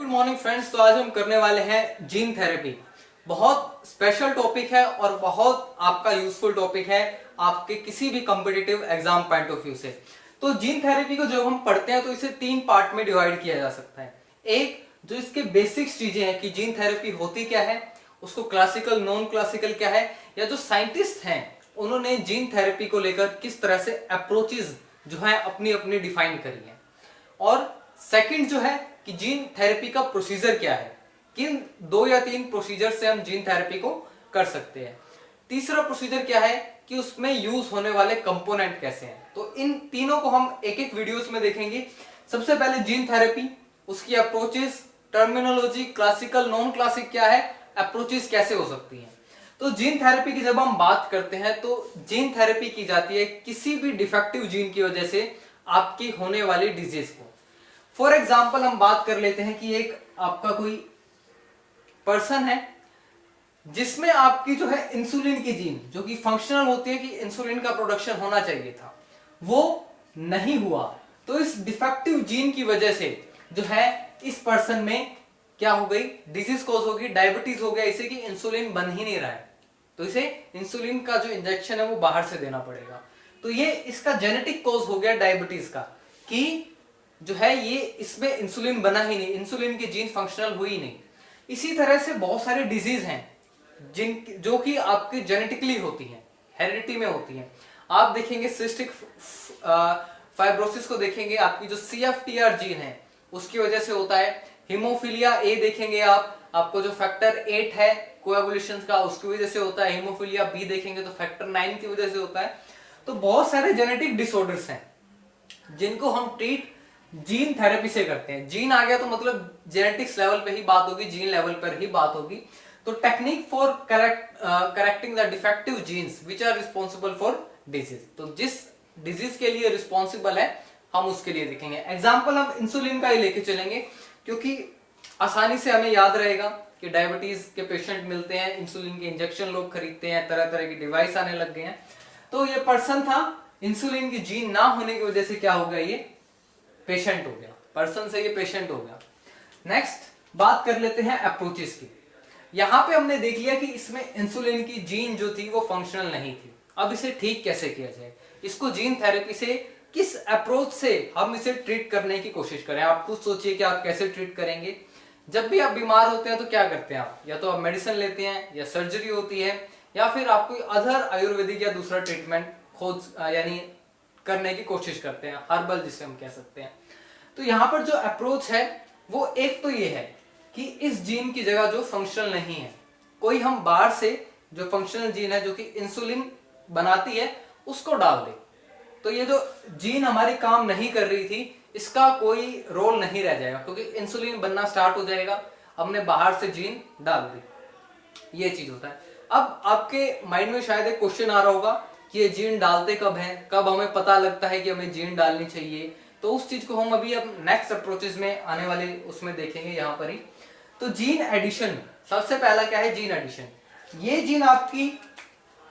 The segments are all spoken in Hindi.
Morning friends. तो आज हम करने वाले हैं जीन थेरेपी। बहुत स्पेशल टॉपिक है और बहुत आपका यूजफुल टॉपिक है आपके किसी भी competitive exam point of view से। तो जीन थेरेपी को जब हम पढ़ते हैं तो इसे 3 पार्ट में डिवाइड किया जा सकता है। एक जो इसके बेसिक्स चीजें हैं कि जीन थेरेपी होती क्या है, उसको क्लासिकल नॉन क्लासिकल क्या है, या जो साइंटिस्ट हैं उन्होंने जीन थेरेपी को लेकर किस तरह से अप्रोचेस जो है अपनी अपनी डिफाइन करी है। और सेकंड जो है कि जीन थेरेपी का प्रोसीजर क्या है, किन 2 या 3 प्रोसीजर से हम जीन थेरेपी को कर सकते हैं। तीसरा प्रोसीजर क्या है कि उसमें यूज होने वाले कंपोनेंट कैसे हैं। तो इन तीनों को हम एक एक वीडियोस में देखेंगे। सबसे पहले जीन थेरेपी, उसकी approaches, terminology, classical non classic क्या है, अप्रोचेस कैसे हो सकती हैं। तो जीन थेरेपी की जब हम बात करते हैं तो जीन थेरेपी की जाती है किसी भी डिफेक्टिव जीन की वजह से आपकी होने वाली डिजीज को। फॉर एग्जाम्पल हम बात कर लेते हैं कि एक आपका कोई पर्सन है जिसमें आपकी जो है इंसुलिन की जीन जो कि फंक्शनल होती है कि इंसुलिन का प्रोडक्शन होना चाहिए था, वो नहीं हुआ। तो इस डिफेक्टिव जीन की वजह से जो है इस पर्सन में क्या हो गई, डिजीज कॉज होगी, डायबिटीज हो गया, इसे कि इंसुलिन बन ही नहीं रहा है। तो इसे इंसुलिन का जो इंजेक्शन है वो बाहर से देना पड़ेगा। तो ये इसका जेनेटिक कॉज हो गया डायबिटीज का, कि जो है ये इसमें इंसुलिन बना ही नहीं, इंसुलिन की जीन फंक्शनल हुई नहीं। इसी तरह से बहुत सारे डिजीज हैं जिन जो कि आपके जेनेटिकली होती हैं, हेरिडिटी में होती हैं। आप देखेंगे सिस्टिक फाइब्रोसिस को देखेंगे, आपकी जो CFTR जीन है उसकी वजह से होता है। हीमोफीलिया ए देखेंगे आपको जो फैक्टर 8 है कोएगुलेशन का, उसकी वजह से होता है। हीमोफीलिया बी देखेंगे तो फैक्टर 9 की वजह से होता है। तो बहुत सारे जेनेटिक डिसऑर्डर्स हैं जिनको हम ट्रीट जीन थेरेपी से करते हैं। जीन आ गया तो मतलब जेनेटिक्स लेवल पे ही बात होगी, जीन लेवल पर ही बात होगी। तो technique for correcting the defective genes which are responsible for disease. तो जिस डिजीज के लिए रिस्पॉन्सिबल है हम उसके लिए देखेंगे। एग्जाम्पल हम इंसुलिन का ही लेके चलेंगे क्योंकि आसानी से हमें याद रहेगा कि डायबिटीज के पेशेंट मिलते हैं, इंसुलिन के इंजेक्शन लोग खरीदते हैं, तरह तरह की डिवाइस आने लग गए हैं। तो ये पर्सन था, इंसुलिन की जीन ना होने की वजह से क्या हो गया, ये पेशेंट हो गया, पर्सन से ये पेशेंट हो गया। नेक्स्ट बात कर लेते हैं अप्रोचेस की। यहां पे हमने देख लिया कि इसमें इंसुलिन की जीन जो थी वो फंक्शनल नहीं थी। अब इसे ठीक कैसे किया जाए, इसको जीन थेरेपी से किस अप्रोच से हम इसे ट्रीट करने की कोशिश करें। आप खुद सोचिए कि आप कैसे ट्रीट करेंगे। जब भी आप बीमार होते हैं तो क्या करते हैं आप, या तो आप मेडिसिन लेते हैं, या सर्जरी होती है, या फिर आप कोई अदर आयुर्वेदिक या दूसरा ट्रीटमेंट खोज यानी करने की कोशिश करते हैं, हर्बल जिसे हम कह सकते हैं। तो यहाँ पर जो अप्रोच है वो एक तो ये है कि इस जीन की जगह जो फंक्शनल नहीं है, कोई हम बाहर से जो फंक्शनल जीन है जो कि इंसुलिन बनाती है उसको डाल दे। तो ये जो जीन हमारी काम नहीं कर रही थी इसका कोई रोल नहीं रह जाएगा क्योंकि इंसुलिन बनना स्टार्ट हो जाएगा, हमने बाहर से जीन डाल दी। ये चीज होता है। अब आपके माइंड में शायद एक क्वेश्चन आ रहा होगा कि ये जीन डालते कब हैं, कब हमें पता लगता है कि हमें जीन डालनी चाहिए। तो उस चीज को हम अभी अब नेक्स्ट अप्रोचेस में आने वाले उसमें देखेंगे यहाँ पर ही। तो जीन एडिशन, सबसे पहला क्या है, जीन एडिशन। ये जीन आपकी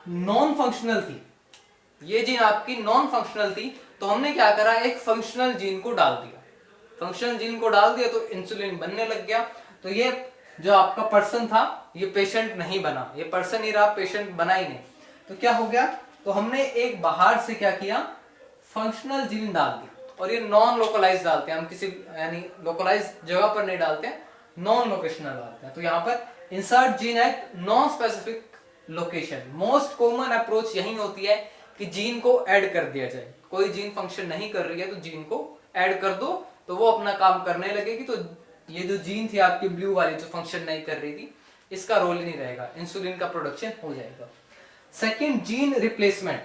नॉन फंक्शनल थी, ये जीन आपकी नॉन फंक्शनल थी, तो हमने क्या करा, एक फंक्शनल जीन को डाल दिया। फंक्शनल जीन को डाल दिया तो इंसुलिन बनने लग गया। तो ये जो आपका पर्सन था ये पेशेंट नहीं बना, ये पर्सन ही रहा, पेशेंट बना ही नहीं। तो क्या हो गया, तो हमने एक बाहर से क्या किया, फंक्शनल जीन डाल दिया। और ये नॉन लोकलाइज डालते हैं हम, किसी यानी लोकलाइज जगह पर नहीं डालते हैं, नॉन लोकेशनल डालते हैं। तो यहाँ पर insert gene at non specific location. Most common approach यही होती है कि जीन को ऐड कर दिया जाए। कोई जीन फंक्शन नहीं कर रही है तो जीन को ऐड कर दो तो वो अपना काम करने लगेगी। तो ये जो जीन थी आपकी ब्लू वाली जो फंक्शन नहीं कर रही थी, इसका रोल ही नहीं रहेगा, इंसुलिन का प्रोडक्शन हो जाएगा। Second, gene replacement.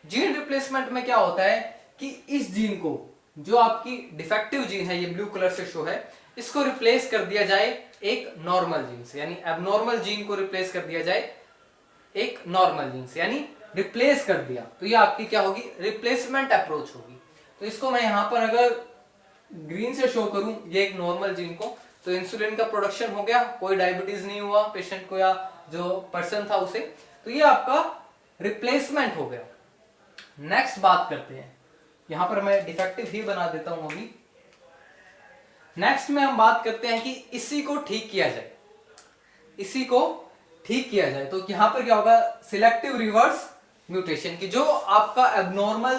Gene replacement में क्या होता है कि इस जीन को, जो आपकी डिफेक्टिव जीन है, ये ब्लू कलर से शो है, इसको रिप्लेस कर दिया जाए एक नॉर्मल जीन से, यानी एबनॉर्मल जीन को रिप्लेस कर दिया जाए एक नॉर्मल जीन से, यानी रिप्लेस कर दिया। तो ये आपकी क्या होगी, रिप्लेसमेंट अप्रोच होगी। तो इसको मैं यहां पर अगर ग्रीन से शो करूं ये एक नॉर्मल जीन को, तो इंसुलिन का प्रोडक्शन हो गया, कोई डायबिटीज नहीं हुआ पेशेंट को या जो पर्सन था उसे। तो ये आपका रिप्लेसमेंट हो गया। नेक्स्ट बात करते हैं, यहां पर मैं डिफेक्टिव ही बना देता हूं अभी। नेक्स्ट में हम बात करते हैं कि इसी को ठीक किया जाए, इसी को ठीक किया जाए। तो यहां पर क्या होगा, सिलेक्टिव रिवर्स म्यूटेशन की जो आपका एबनॉर्मल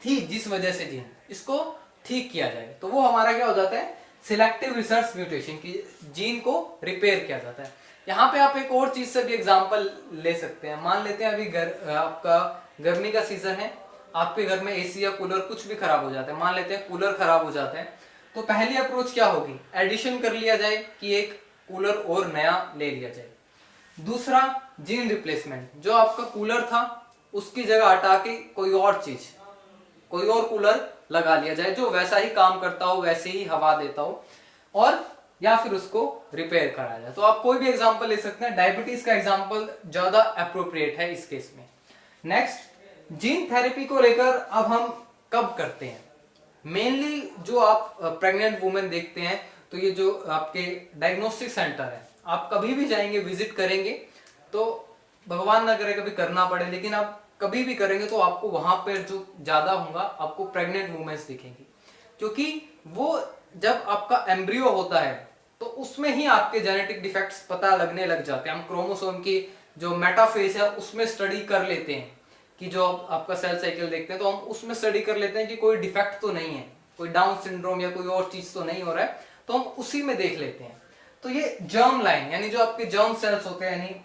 थी जिस वजह से जीन, इसको ठीक किया जाए तो वो हमारा क्या हो जाता है, सिलेक्टिव रिवर्स म्यूटेशन की जीन को रिपेयर किया जाता है। यहाँ पे आप एक और चीज से भी एग्जांपल ले सकते हैं। मान लेते हैं अभी आपका गर्मी का सीजन है, आपके घर में एसी या कूलर कुछ भी खराब हो जाता है, मान लेते हैं कूलर खराब हो जाता है, तो पहली अप्रोच क्या होगी, एडिशन कर लिया जाए कि एक कूलर और नया ले लिया जाए। दूसरा जीन रिप्लेसमेंट, जो आपका कूलर था उसकी जगह हटा के कोई और चीज, कोई और कूलर लगा लिया जाए जो वैसा ही काम करता हो, वैसे ही हवा देता हो, और या फिर उसको रिपेयर कराया जाए। तो आप कोई भी एग्जांपल ले सकते हैं, डायबिटीज का एग्जांपल ज्यादा अप्रोप्रिएट है इस केस में। नेक्स्ट, जीन थेरेपी को लेकर अब हम कब करते हैं, मेनली जो आप प्रेग्नेंट वुमेन देखते हैं, तो ये जो आपके डायग्नोस्टिक सेंटर है, आप कभी भी जाएंगे, विजिट करेंगे, तो भगवान ना करे कभी करना पड़े, लेकिन आप कभी भी करेंगे तो आपको वहां पर जो ज्यादा होगा आपको प्रेग्नेंट वुमेन्स दिखेंगी, क्योंकि वो जब आपका एम्ब्रियो होता है तो उसमें ही आपके जेनेटिक डिफेक्ट्स पता लगने लग जाते हैं। हम क्रोमोसोम की जो मेटाफेज है उसमें स्टडी कर लेते हैं कि जो आपका सेल साइकिल देखते हैं, तो हम उसमें स्टडी कर लेते हैं कि कोई डिफेक्ट तो नहीं है, कोई डाउन सिंड्रोम या कोई और चीज तो नहीं हो रहा है, तो हम उसी में देख लेते हैं। तो ये जर्म लाइन यानी जो आपके जर्म सेल्स होते हैं, यानी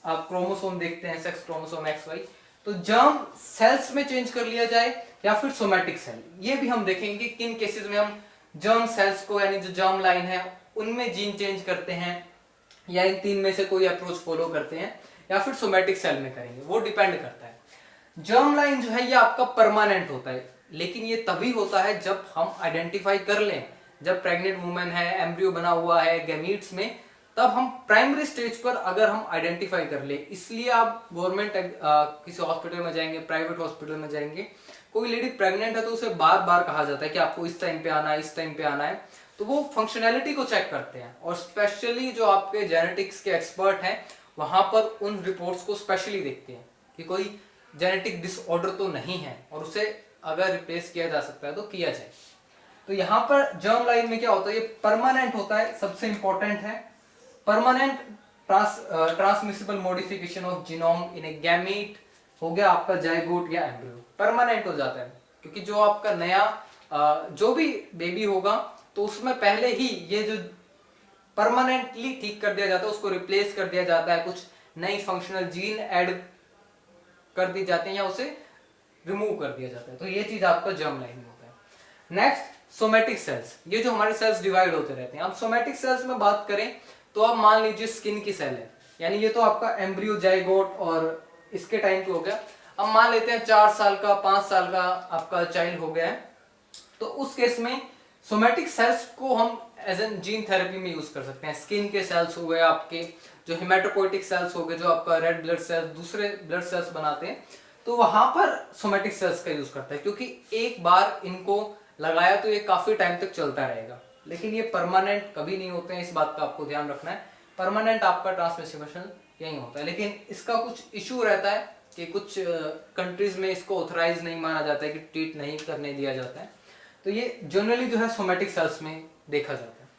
आप क्रोमोसोम देखते हैं, सेक्स क्रोमोसोम एक्स वाई, तो जर्म सेल्स में चेंज कर लिया जाए या फिर सोमैटिक सेल, ये भी हम देखेंगे कि किन केसेस में हम जर्म सेल्स को यानी जो जर्म लाइन है उनमें जीन चेंज करते हैं, या इन तीन में से कोई अप्रोच फॉलो करते हैं, या फिर सोमैटिक सेल में करेंगे, वो डिपेंड करता है। जर्म लाइन जो है ये आपका परमानेंट होता है, लेकिन ये तभी होता है जब हम आइडेंटिफाई कर लें, जब प्रेग्नेंट वुमेन है, एम्ब्रियो बना हुआ है गैमीट्स में, तब हम प्राइमरी स्टेज पर अगर हम आइडेंटिफाई कर ले। इसलिए आप गवर्नमेंट किसी हॉस्पिटल में जाएंगे, प्राइवेट हॉस्पिटल में जाएंगे, कोई लेडी प्रेग्नेंट है तो उसे बार बार कहा जाता है कि आपको इस टाइम पे आना है, इस टाइम पे आना है, तो वो फंक्शनैलिटी को चेक करते हैं, और स्पेशली जो आपके जेनेटिक्स के एक्सपर्ट हैं वहां पर उन रिपोर्ट्स को स्पेशली देखते हैं कि कोई जेनेटिक डिसऑर्डर तो नहीं है, और उसे अगर रिप्लेस किया जा सकता है तो किया जाए। तो यहाँ पर जर्म लाइन में क्या होता है, ये परमानेंट होता है, सबसे इंपॉर्टेंट है, permanent transmissible modification of genome in A gamete हो गया आपका जाइगोट या एम्ब्रियो, परमानेंट हो जाता है, क्योंकि जो आपका नया जो भी बेबी होगा तो उसमें पहले ही ये जो परमानेंटली ठीक कर दिया जाता है, उसको रिप्लेस कर दिया जाता है, कुछ नई फंक्शनल जीन ऐड कर दी जाती है या उसे रिमूव कर दिया जाता है। तो ये चीज आपका जर्म लाइन में होता है। नेक्स्ट, सोमैटिक सेल्स, ये जो हमारे सेल्स डिवाइड होते रहते हैं। अब सोमैटिक सेल्स में बात करें तो अब मान लीजिए स्किन की सेल है, यानी ये तो आपका एम्ब्रियो जाइगोट और इसके टाइम पे हो गया। अब मान लेते हैं 4 साल का 5 साल का आपका चाइल्ड हो गया है, तो उस केस में सोमैटिक सेल्स को हम एज एन जीन थेरेपी में यूज कर सकते हैं। स्किन के सेल्स हो गए आपके, जो हेमाटोपोइटिक सेल्स हो गए, जो आपका रेड ब्लड सेल्स दूसरे ब्लड सेल्स बनाते हैं, तो वहां पर सोमैटिक सेल्स का यूज करता है, क्योंकि एक बार इनको लगाया तो ये काफी टाइम तक चलता रहेगा, लेकिन ये परमानेंट कभी नहीं होते हैं, इस बात का आपको ध्यान रखना है। परमानेंट आपका ट्रांसमिशन यही होता है, लेकिन इसका कुछ इशू रहता है कि कुछ कंट्रीज में इसको ऑथराइज नहीं माना जाता है, कि ट्रीट नहीं करने दिया जाता है, तो ये जनरली जो है सोमैटिक सेल्स में देखा जाता है।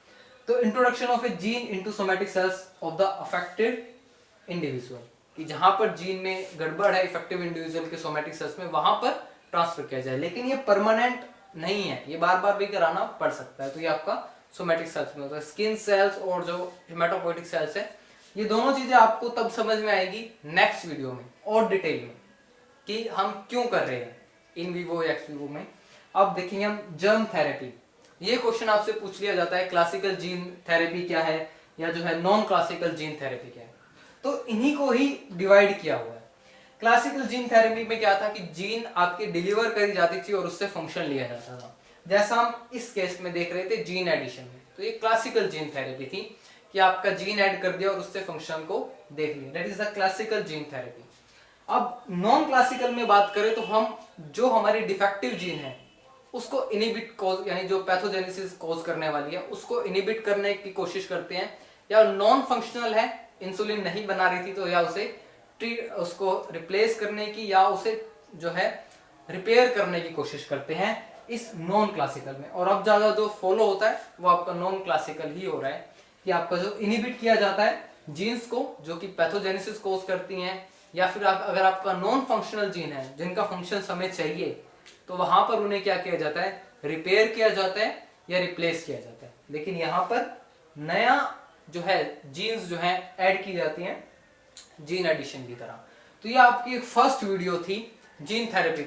तो introduction of A gene into somatic cells of the affected individual, कि जहां पर जीन में गड़बड़ है इफेक्टिव इंडिविजुअल के सोमैटिक सेल्स में, वहां पर ट्रांसफर किया जाए, लेकिन ये परमानेंट नहीं है, ये बार बार भी कराना पड़ सकता है। तो ये आपका सोमैटिक सेल्स में होता है। स्किन सेल्स और जो हेमाटोपोइटिक सेल्स है, ये दोनों चीजें आपको तब समझ में आएगी नेक्स्ट वीडियो में और डिटेल में कि हम क्यों कर रहे हैं इन विवो या एक्स विवो में। अब देखेंगे हम जर्म थेरेपी। ये क्वेश्चन आपसे पूछ लिया जाता है, क्लासिकल जीन थेरेपी क्या है या जो है नॉन क्लासिकल जीन थेरेपी क्या है, तो इन्हीं को ही डिवाइड किया हुआ है। क्लासिकल जीन थेरेपी में क्या था कि जीन आपकी डिलीवर करी जाती थी और उससे फंक्शन लिया जाता था, जैसा हम इस केस में देख रहे थे जीन एडिशन में। तो ये क्लासिकल जीन थेरेपी थी कि आपका जीन ऐड कर दिया और उससे फंक्शन को देख लिया, that is the classical gene therapy. अब नॉन क्लासिकल में बात करें तो हम जो हमारी डिफेक्टिव जीन है उसको इनिबिट कॉज, यानी जो पैथोजेनेसिस कॉज करने वाली है उसको इनिबिट करने की कोशिश करते हैं, या नॉन फंक्शनल है, इंसुलिन नहीं बना रही थी, तो या उसको रिप्लेस करने की या उसे जो है रिपेयर करने की कोशिश करते हैं इस नॉन क्लासिकल में, और अब ज्यादा जो फॉलो होता है वो आपका नॉन क्लासिकल ही हो रहा है, कि आपका जो इनहिबिट किया जाता है जीन्स को जो कि पैथोजेनेसिस कोज करती हैं, या फिर अगर आपका नॉन फंक्शनल जीन है जिनका फंक्शन हमें चाहिए, तो वहां पर उन्हें क्या किया जाता है, रिपेयर किया जाता है या रिप्लेस किया जाता है। लेकिन यहाँ पर नया जो है जीन्स जो है ऐड की जाती हैं जीन एडिशन की तरह। तो ये आपकी फर्स्ट वीडियो थी जीन थेरेपी को